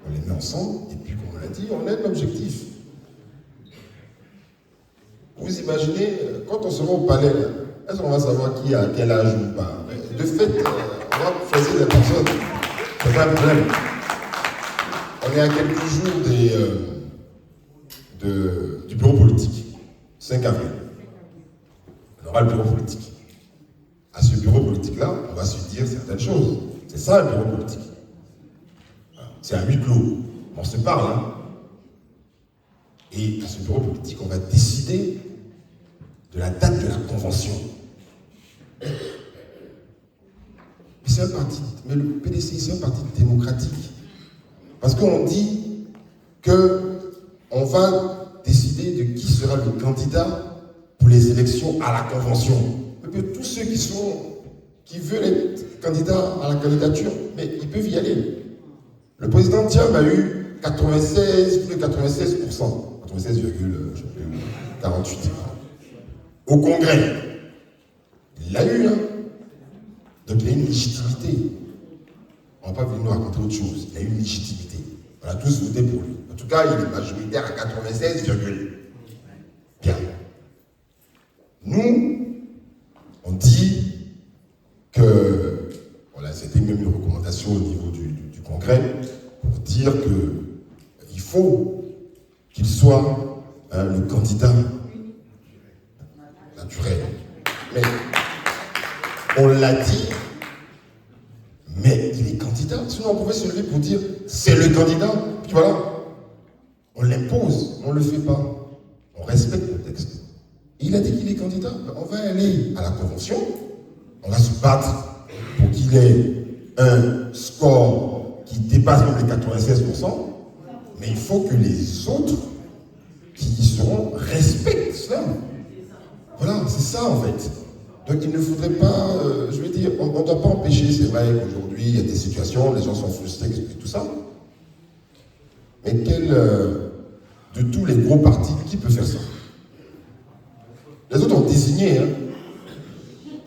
On les met ensemble et puis, comme on l'a dit, on a un objectif. Vous imaginez, quand on se rend au palais, est-ce qu'on va savoir qui a quel âge ou pas? De fait, on va choisir les personnes. C'est pas un problème. On est à quelques jours du bureau politique, 5 avril. On aura le bureau politique. À ce bureau politique-là, on va se dire certaines choses. C'est ça un bureau politique. C'est à huis clos. On se parle, hein. Et à ce bureau politique, on va décider de la date de la convention. Mais c'est un parti, mais le PDCI, c'est un parti démocratique. Parce qu'on dit qu'on va décider de qui sera le candidat pour les élections à la convention. Et puis tous ceux qui veulent être candidats à la candidature, mais ils peuvent y aller. Le président Thiam a eu 96,48%. Au Congrès. Il l'a eu, hein. Donc il a une légitimité. On ne va pas venir nous raconter autre chose. Il a une légitimité. On a tous voté pour lui. En tout cas, il est majoritaire à 96, bien. Nous, on dit que, voilà, c'était même une recommandation au niveau du Congrès, pour dire qu'il faut qu'il soit le candidat naturel. Mais on l'a dit, mais il est candidat. Sinon, on pouvait se lever pour dire c'est le candidat. Puis voilà, on l'impose, on ne le fait pas. On respecte le texte. Il a dit qu'il est candidat. On va aller à la convention, on va se battre pour qu'il ait un score qui dépasse même les 96%, mais il faut que les autres qui y seront respectent cela. Voilà, c'est ça en fait. Donc il ne faudrait pas, je veux dire, on ne doit pas empêcher, c'est vrai qu'aujourd'hui il y a des situations, les gens sont frustrés et tout ça. Mais de tous les gros partis, qui peut faire ça? Les autres ont désigné, hein.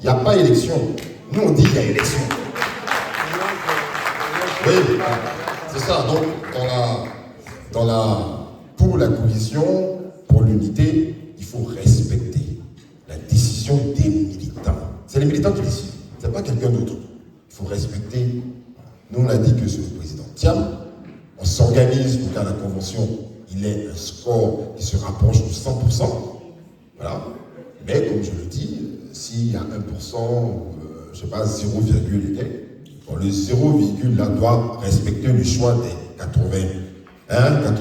Il n'y a pas élection. Nous on dit qu'il y a élection. Oui, c'est ça. Donc pour la cohésion, pour l'unité, il faut respecter la décision des militants. C'est les militants qui décident, c'est pas quelqu'un d'autre. Il faut respecter. Nous, on a dit que c'est le président Thiam. On s'organise pour qu'à la convention, il ait un score qui se rapproche de 100%. Voilà. Mais comme je le dis, s'il y a 1%, je ne sais pas, 0, bon, le 0, là doit respecter le choix des 99, vous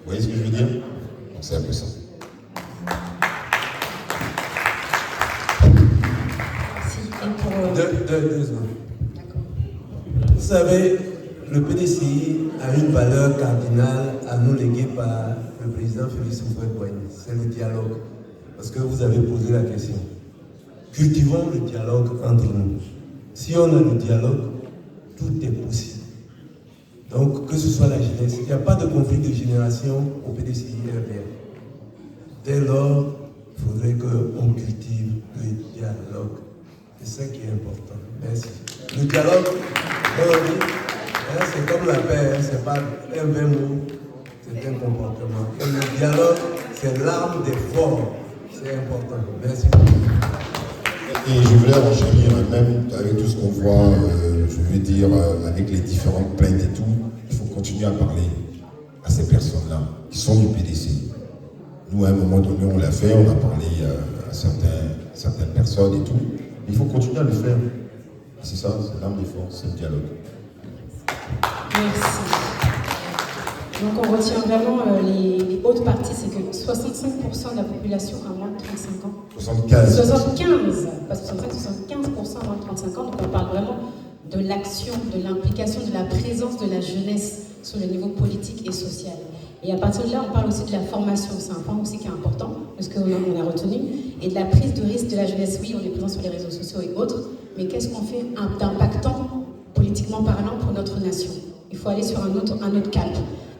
voyez ce que je veux dire? Donc c'est un peu ça. Deux secondes. Vous savez, le PDCI a une valeur cardinale à nous léguer par le président Félix Houphouët-Boigny. C'est le dialogue. Parce que vous avez posé la question. Cultivons le dialogue entre nous. Si on a le dialogue, tout est possible. Donc, que ce soit la jeunesse, il n'y a pas de conflit de génération au PDCI RDR. Dès lors, il faudrait qu'on cultive le dialogue. C'est ça qui est important. Merci. Le dialogue, c'est comme la paix, c'est pas un vain mot, c'est un comportement. Et le dialogue, c'est l'arme des forts. C'est important. Merci. Et je voulais renchérir, même avec tout ce qu'on voit, je veux dire, avec les différentes plaintes et tout, il faut continuer à parler à ces personnes-là, qui sont du PDC. Nous, à un moment donné, on l'a fait, on a parlé à certains certaines personnes et tout. Mais il faut continuer à le faire. C'est ça, c'est l'âme des forces, c'est le dialogue. Merci. Donc on retient vraiment les hautes parties, c'est que 65% de la population a moins de 35 ans. 75. 75, pas 65, 75% a moins de 35 ans. Donc on parle vraiment de l'action, de l'implication, de la présence de la jeunesse sur le niveau politique et social. Et à partir de là, on parle aussi de la formation. C'est un point aussi qui est important, parce qu'on a retenu. Et de la prise de risque de la jeunesse. Oui, on est présent sur les réseaux sociaux et autres, mais qu'est-ce qu'on fait d'impactant, politiquement parlant, pour notre nation? Il faut aller sur un autre cap.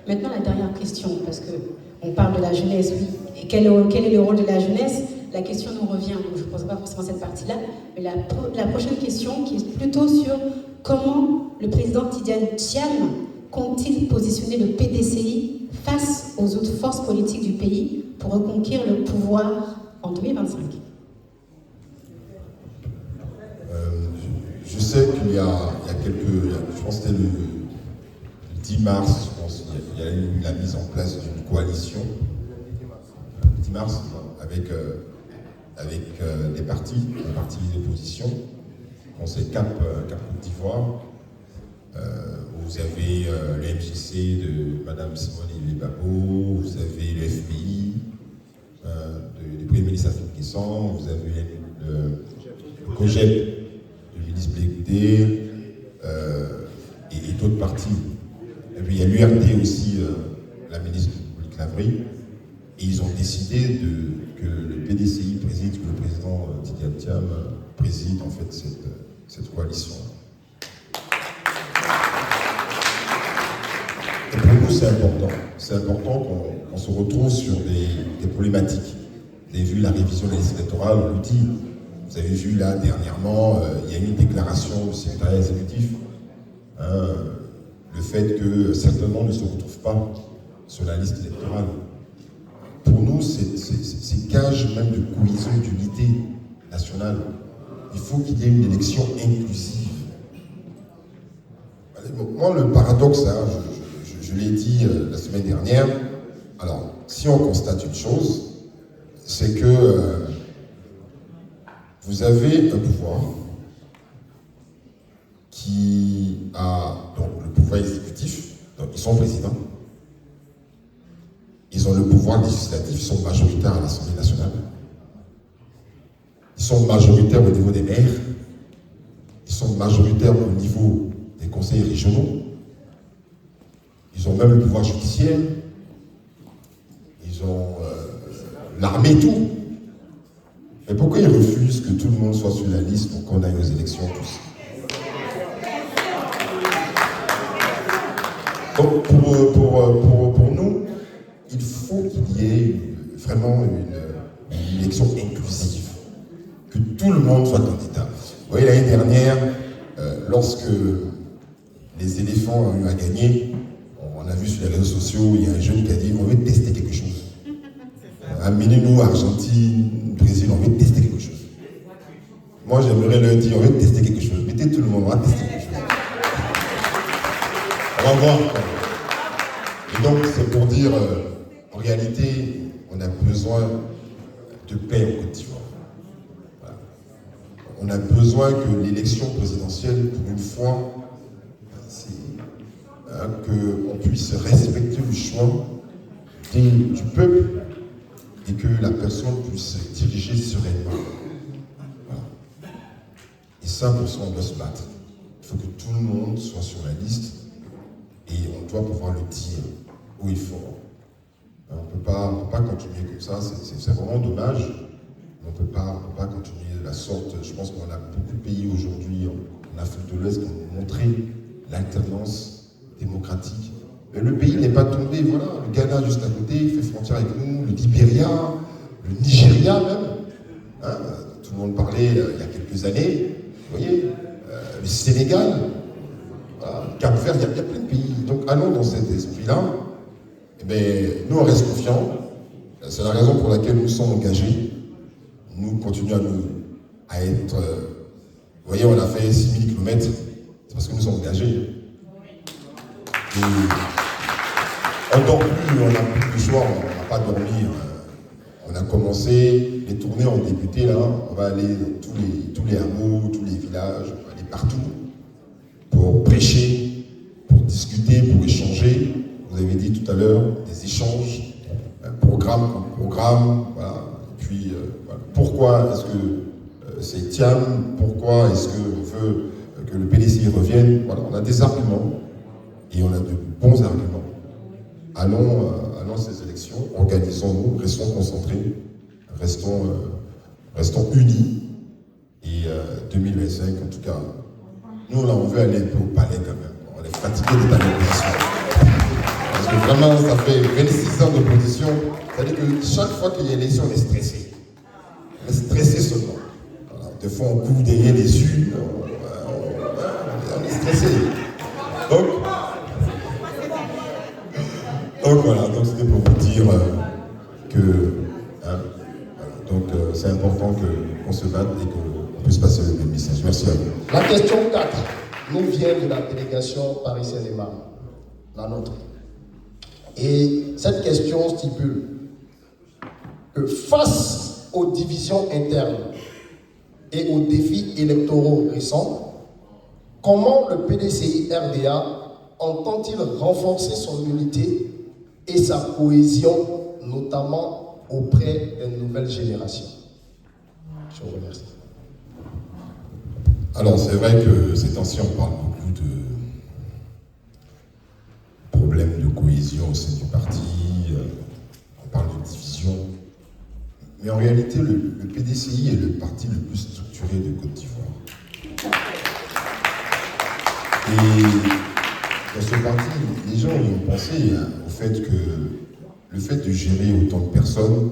Maintenant, la dernière question, parce qu'on parle de la jeunesse, oui. Et quel est le rôle de la jeunesse? La question nous revient, donc je ne poserai pas forcément cette partie-là, mais la prochaine question qui est plutôt sur comment le président Tidiane Thiam compte-t-il positionner le PDCI face aux autres forces politiques du pays pour reconquérir le pouvoir en 2025? Je sais qu'il y a quelques... Je pense que c'était le 10 mars, je pense, il y a eu la mise en place d'une coalition. Le 10 mars, avec des partis d'opposition. Conseil Cap Côte d'Ivoire. Vous avez le MJC de Mme Simone Babo, vous avez le FPI, du Premier ministre Afrique Guessant, vous avez le COGEP de ministre Blé et d'autres partis. Et puis il y a l'URD aussi, la ministre Monique Lavry, et ils ont décidé que le PDCI préside, que le président Tidiane Thiam préside en fait cette coalition. Et pour nous, c'est important. C'est important qu'on se retrouve sur des problématiques. Vous avez vu la révision de la liste électorale, on le dit. Vous avez vu là, dernièrement, il y a eu une déclaration du secrétariat exécutif. Le fait que certains noms ne se retrouvent pas sur la liste électorale. Pour nous, c'est gage même de cohésion, d'unité nationale. Il faut qu'il y ait une élection inclusive. Moi, le paradoxe, je l'ai dit la semaine dernière, alors, si on constate une chose, c'est que vous avez un pouvoir qui a donc le pouvoir exécutif, donc ils sont présidents, ils ont le pouvoir législatif, ils sont majoritaires à l'Assemblée nationale, ils sont majoritaires au niveau des maires, ils sont majoritaires au niveau des conseils régionaux, ils ont même le pouvoir judiciaire, ils ont l'armée et tout. Mais pourquoi ils refusent que tout le monde soit sur la liste pour qu'on aille aux élections tous? Donc pour nous, il faut qu'il y ait vraiment une élection inclusive, que tout le monde soit candidat. Vous voyez, l'année dernière, lorsque les éléphants ont eu à gagner, on a vu sur les réseaux sociaux, il y a un jeune qui a dit on veut tester quelque chose. Amenez-nous Argentine, Brésil, on veut tester quelque chose. Moi, j'aimerais leur dire on veut tester quelque chose. Mettez tout le monde, on va tester quelque chose. On va voir. Et donc, c'est pour dire, en réalité, on a besoin de paix en Côte d'Ivoire. Voilà. On a besoin que l'élection présidentielle, pour une fois, qu'on puisse respecter le choix du peuple et que la personne puisse diriger sereinement. Voilà. Et ça, pour ça, on doit se battre. Il faut que tout le monde soit sur la liste et on doit pouvoir le dire où il faut. On ne peut pas continuer comme ça, c'est vraiment dommage. On ne peut pas continuer de la sorte. Je pense qu'on a beaucoup de pays aujourd'hui en Afrique de l'Ouest qui ont montré l'alternance démocratique. Mais le pays n'est pas tombé, voilà. Le Ghana juste à côté, il fait frontière avec nous, le Libéria, le Nigeria même. Tout le monde parlait il y a quelques années, vous voyez, le Sénégal, voilà, le Cap-Vert, il y a plein de pays. Donc allons dans cet esprit-là. Eh bien, nous on reste confiants. C'est la raison pour laquelle nous sommes engagés. Nous continuons à être... vous voyez, on a fait 6000 km, c'est parce que nous sommes engagés. Et on ne dort plus, on n'a plus de choix, on ne va pas dormir. On a commencé, les tournées ont débuté là, on va aller dans tous les hameaux, tous les villages, on va aller partout pour prêcher, pour discuter, pour échanger. Vous avez dit tout à l'heure, des échanges, programme contre programme, voilà. Et puis, voilà. Pourquoi est-ce que c'est TIAM? Pourquoi est-ce qu'on veut que le PDCI revienne? Voilà, on a des arguments, et on a de bons arguments. Allons à ces élections, organisons-nous, restons concentrés, restons unis. Et 2025, en tout cas, nous là, on veut aller un peu au palais quand même. On est fatigué d'être à l'opposition. Parce que vraiment, ça fait 26 ans d'opposition. C'est-à-dire que chaque fois qu'il y a élection, on est stressé. On est stressé seulement. Voilà. Des fois, on court derrière les yeux. On est stressé. Donc voilà, donc c'était pour vous dire que c'est important qu'on se batte et qu'on puisse passer le même message. Merci à vous. La question 4 nous vient de la délégation Paris-Saint-Léman, la nôtre. Et cette question stipule que face aux divisions internes et aux défis électoraux récents, comment le PDCI RDA entend-il renforcer son unité et sa cohésion, notamment auprès des nouvelles générations? Je vous remercie. Alors, c'est vrai que ces temps-ci, on parle beaucoup de problèmes de cohésion au sein du parti, on parle de division. Mais en réalité, le PDCI est le parti le plus structuré de Côte d'Ivoire. Et dans ce parti, les gens ont pensé au fait que le fait de gérer autant de personnes,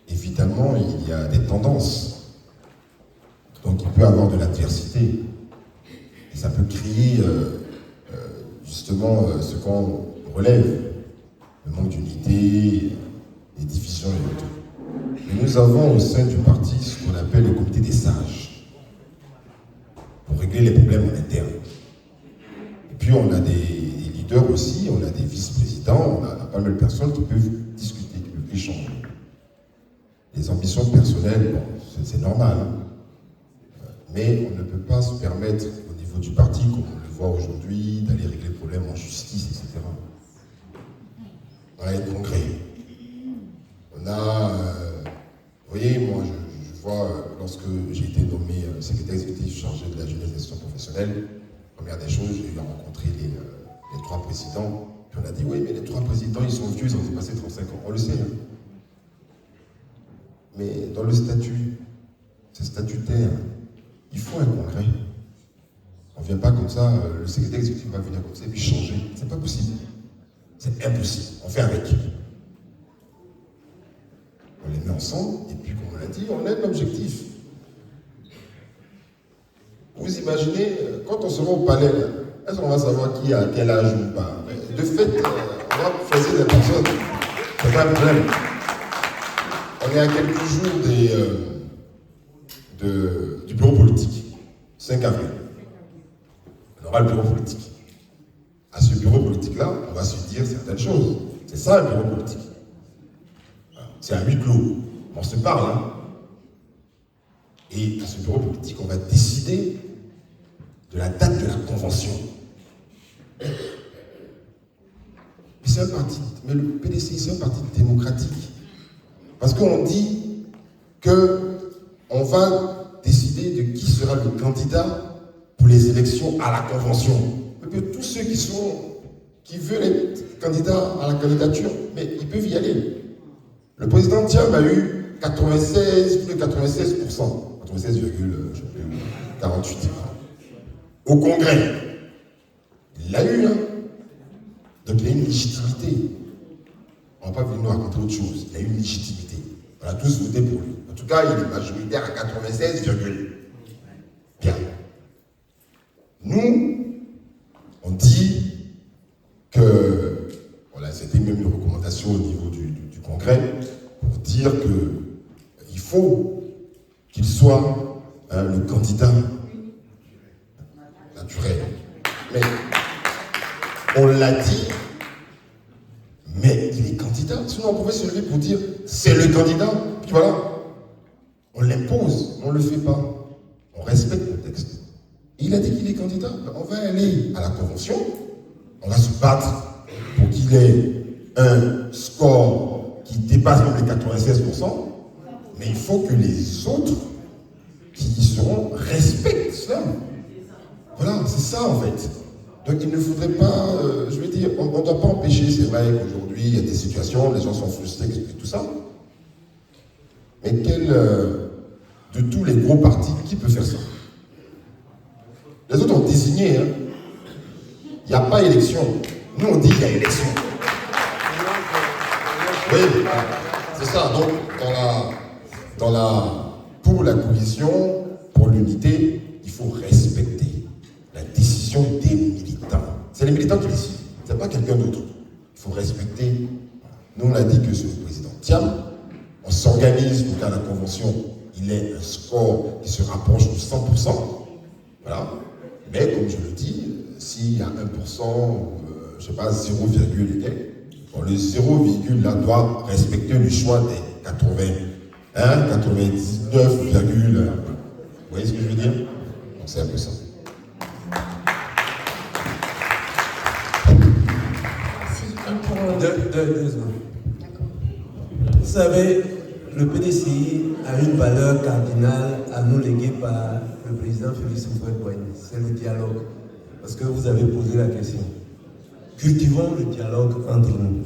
évidemment, il y a des tendances. Donc il peut y avoir de l'adversité. Et ça peut créer justement ce qu'on relève, le manque d'unité, les divisions et autres. Et nous avons au sein du parti ce qu'on appelle le comité des sages, pour régler les problèmes en interne. Et puis on a des leaders aussi, on a des vice-présidents, on a pas mal de personnes qui peuvent discuter, qui peuvent échanger. Les ambitions personnelles, bon, c'est normal, hein. Mais on ne peut pas se permettre, au niveau du parti, comme on le voit aujourd'hui, d'aller régler les problèmes en justice, etc. On a les congrès. On a... vous voyez, moi, je vois, lorsque j'ai été nommé secrétaire exécutif chargé de la jeunesse et de la gestion professionnelle, première des choses, j'ai eu à rencontrer les 3 présidents. Puis on a dit, oui, mais les 3 présidents, ils sont vieux, ils ont dépassé 35 ans. On le sait. Hein. Mais dans le statut, c'est statutaire. Il faut un congrès. On ne vient pas comme ça, le secrétaire exécutif va venir comme ça et puis changer. C'est pas possible. C'est impossible. On fait avec. On les met ensemble et puis, comme on l'a dit, on a un objectif. Vous imaginez, quand on sera au palais, est-ce qu'on va savoir qui a quel âge ou pas? De fait, on va choisir des personnes. C'est pas un problème. On est à quelques jours du bureau politique, 5 avril. On aura le bureau politique. À ce bureau politique-là, on va se dire certaines choses. C'est ça un bureau politique. C'est à huis clos. On se parle. Hein. Et à ce bureau politique, on va décider de la date de la convention. Mais c'est un parti, mais le PDCI, c'est un parti démocratique. Parce qu'on dit qu'on va décider de qui sera le candidat pour les élections à la convention. Mais tous ceux qui veulent être candidats à la candidature, mais ils peuvent y aller. Le président Thiam a eu 96, plus de 96%, 96,48% au Congrès. Il l'a eu, hein. Donc il a une légitimité. On ne va pas venir nous raconter autre chose. Il a une légitimité. On a tous voté pour lui. En tout cas, il est majoritaire à 96, bien. Nous, on dit que, voilà, c'était même une recommandation au niveau du Congrès, pour dire qu'il faut qu'il soit le candidat naturel. Mais on l'a dit, mais il est candidat. Sinon, on pouvait se lever pour dire c'est le candidat. voilà, on l'impose, on ne le fait pas. On respecte le texte. Et il a dit qu'il est candidat. On va aller à la convention, on va se battre pour qu'il ait un score qui dépasse même les 96%, mais il faut que les autres qui y seront respectent cela. Voilà, c'est ça en fait. Donc il ne faudrait pas, je veux dire, on ne doit pas empêcher, c'est vrai qu'aujourd'hui il y a des situations, les gens sont frustrés et tout ça. Mais de tous les gros partis, qui peut faire ça? Les autres ont désigné, hein. Il n'y a pas élection. Nous on dit qu'il y a élection. Oui, c'est ça. Donc pour la coalition, pour l'unité, il faut respecter la décision des militants. C'est les militants qui décident, c'est pas quelqu'un d'autre. Il faut respecter. Nous on a dit que c'est le président Thiam. On s'organise pour qu'à la convention, il ait un score qui se rapproche de 100%. Voilà. Mais comme je le dis, s'il y a 1%, je ne sais pas, 0, bon, le 0, là doit respecter le choix des 99, vous voyez ce que je veux dire? Donc c'est un peu ça. Deux secondes. Vous savez, le PDCI a une valeur cardinale à nous léguer par le président Félix Houphouët-Boigny. C'est le dialogue. Parce que vous avez posé la question. Cultivons le dialogue entre nous.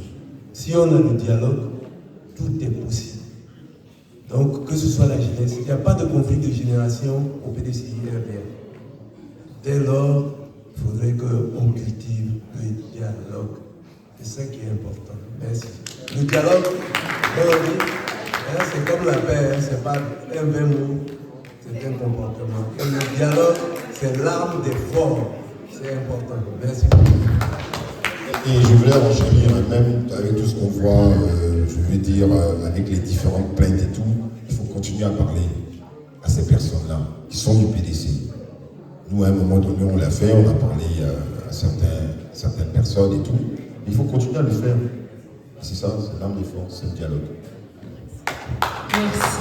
Si on a le dialogue, tout est possible. Donc, que ce soit la jeunesse, il n'y a pas de conflit de génération au PDCI RDR. Dès lors, il faudrait qu'on cultive le dialogue. C'est ça qui est important. Merci. Le dialogue, c'est comme la paix, c'est pas un vain mot, c'est un comportement. Et le dialogue, c'est l'arme des forts. C'est important. Merci. Et je voulais renchérir, même avec tout ce qu'on voit, je veux dire, avec les différentes plaintes et tout, il faut continuer à parler à ces personnes-là, qui sont du PDC. Nous, à un moment donné, on l'a fait, on a parlé à certaines personnes et tout. Il faut continuer à le faire. C'est ça, c'est l'arme des forces, c'est le dialogue. Merci.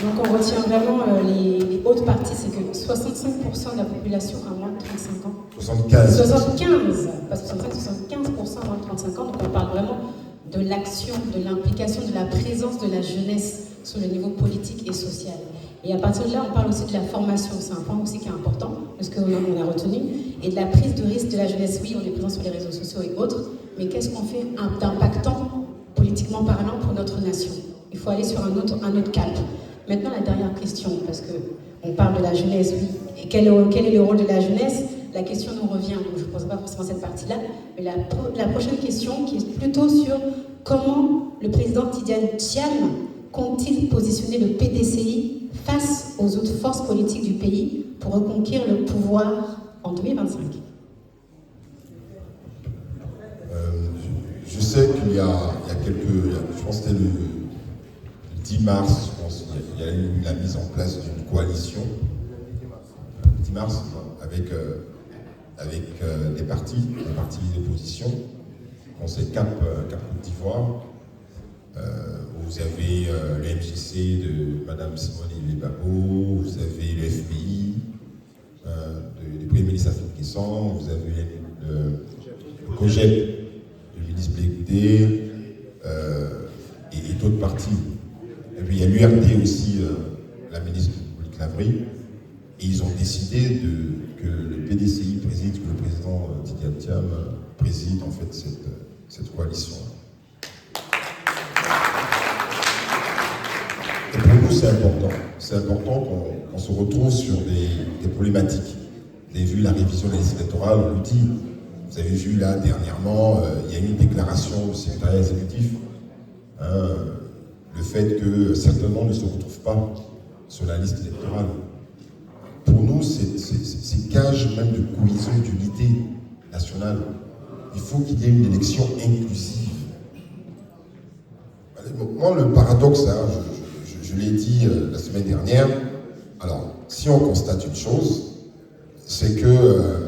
Donc on retient vraiment les hautes parties, c'est que 65% de la population a moins de 35 ans. 75. 75, pas 65, 75% a moins de 35 ans. Donc on parle vraiment de l'action, de l'implication, de la présence de la jeunesse sur le niveau politique et social. Et à partir de là, on parle aussi de la formation. C'est un point aussi qui est important, parce qu'on a retenu. Et de la prise de risque de la jeunesse. Oui, on est présent sur les réseaux sociaux et autres, mais qu'est-ce qu'on fait d'impactant, politiquement parlant, pour notre nation? Il faut aller sur un autre cap. Maintenant, la dernière question, parce qu'on parle de la jeunesse, oui. Et quel est le rôle de la jeunesse? La question nous revient, donc je ne pose pas forcément cette partie-là, mais la prochaine question qui est plutôt sur comment le président Tidiane Thiam compte-t-il positionner le PDCI face aux autres forces politiques du pays pour reconquérir le pouvoir en 2025? Je sais qu'il y a quelques... Je pense que c'était le 10 mars, je pense, il y a eu la mise en place d'une coalition. 10 mars, avec les partis d'opposition. C'est Cap Côte d'Ivoire. Vous avez le MJC de Mme Simone Lebabo, vous avez le FPI, du Premier ministre Afrique Guessant, vous avez le COGEP du ministre Blé et d'autres partis. Et puis il y a l'URD aussi, la ministre Monique Lavry, et ils ont décidé que le PDCI préside, que le président Tidiane Thiam préside en fait cette coalition. Et pour nous, c'est important. C'est important qu'on se retrouve sur des problématiques. Vous avez vu la révision de la liste électorale, on le dit. Vous avez vu là, dernièrement, il y a eu une déclaration du secrétariat exécutif. Le fait que certains noms ne se retrouvent pas sur la liste électorale. Pour nous, c'est gage même de cohésion, d'unité nationale. Il faut qu'il y ait une élection inclusive. Moi, le paradoxe, je l'ai dit la semaine dernière, alors, si on constate une chose, c'est que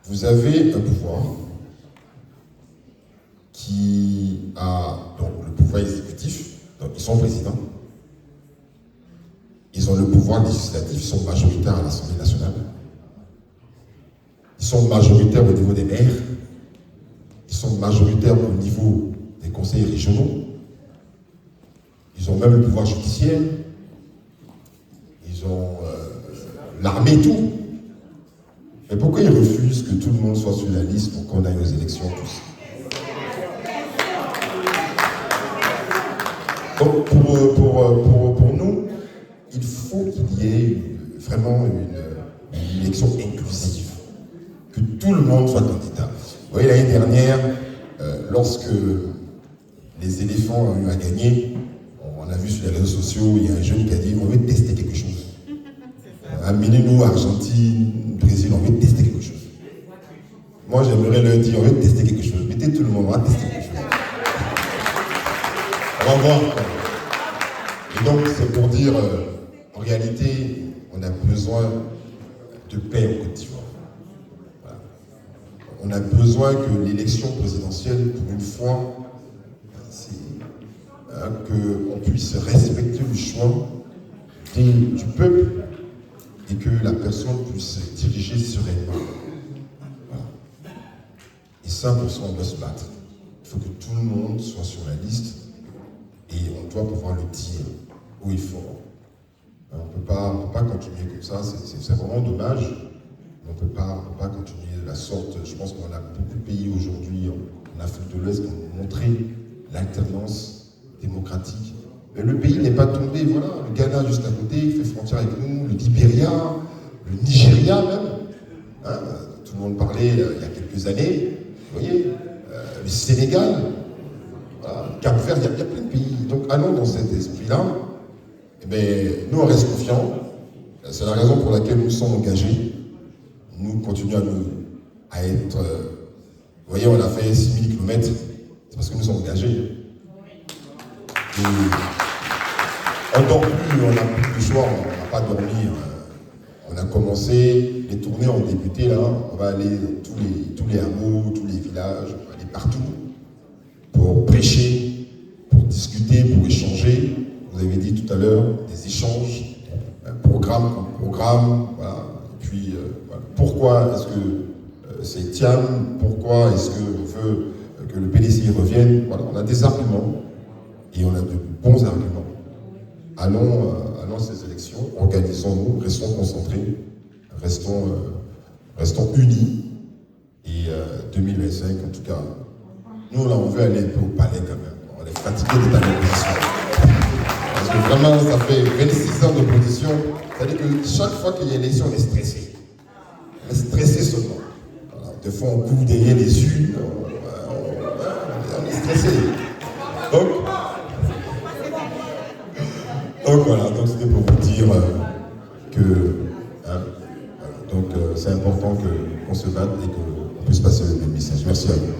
vous avez un pouvoir qui qui a donc, le pouvoir exécutif, donc ils sont présidents. Ils ont le pouvoir législatif, ils sont majoritaires à l'Assemblée nationale. Ils sont majoritaires au niveau des maires. Ils sont majoritaires au niveau des conseils régionaux. Ils ont même le pouvoir judiciaire. Ils ont l'armée et tout. Mais pourquoi ils refusent que tout le monde soit sur la liste pour qu'on aille aux élections tous? Donc pour nous, il faut qu'il y ait vraiment une élection inclusive, que tout le monde soit candidat. Vous voyez, l'année dernière, lorsque les éléphants ont eu à gagner, on a vu sur les réseaux sociaux, il y a un jeune qui a dit on veut tester quelque chose. Amenez-nous Argentine, Brésil, on veut tester quelque chose. Moi, j'aimerais leur dire on veut tester quelque chose. Mettez tout le monde, on va tester quelque chose. On va voir. Et donc, c'est pour dire, en réalité, on a besoin de paix en Côte d'Ivoire. Voilà. On a besoin que l'élection présidentielle, pour une fois, qu'on puisse respecter le choix du peuple et que la personne puisse diriger sereinement. Voilà. Et ça, pour ça, on doit se battre. Il faut que tout le monde soit sur la liste et on doit pouvoir le dire où il faut. On ne peut pas continuer comme ça, c'est vraiment dommage. On ne peut pas continuer de la sorte. Je pense qu'on a beaucoup de pays aujourd'hui en Afrique de l'Ouest qui ont montré l'alternance démocratique. Mais le pays n'est pas tombé, voilà. Le Ghana juste à côté, il fait frontière avec nous, le Libéria, le Nigeria même. Hein, tout le monde parlait il y a quelques années, vous voyez, le Sénégal, voilà, Cap-Vert, il y a plein de pays. Donc allons dans cet esprit-là. Eh bien, nous on reste confiants. C'est la raison pour laquelle nous sommes engagés. Nous continuons à être... vous voyez, on a fait 6000 km, c'est parce que nous sommes engagés. Et on ne dort plus, on n'a plus de choix, on n'a pas dormi. On a commencé, les tournées ont débuté là, on va aller dans tous les hameaux, tous les villages, on va aller partout pour prêcher, pour discuter, pour échanger. Vous avez dit tout à l'heure, des échanges, programme contre programme, voilà. Et puis, voilà. Pourquoi est-ce que c'est TIAM, pourquoi est-ce qu'on veut que le PDCI revienne? Voilà, on a des arguments. Et on a de bons arguments. Allons à ces élections, organisons-nous, restons concentrés, restons unis. Et 2025, en tout cas, nous là, on veut aller un peu au palais quand même. On est fatigué d'être en opposition. Parce que vraiment, ça fait 26 ans d'opposition. C'est-à-dire que chaque fois qu'il y a une élection, on est stressé. On est stressé seulement. Voilà. Des fois, on court derrière les urnes. On est stressé. Donc voilà, donc c'était pour vous dire que c'est important qu'on se batte et qu'on puisse passer le même message. Merci à vous.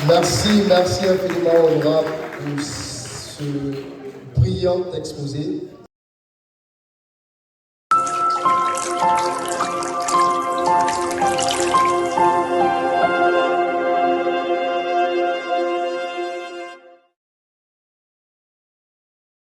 Merci infiniment, honorable, pour ce brillant exposé.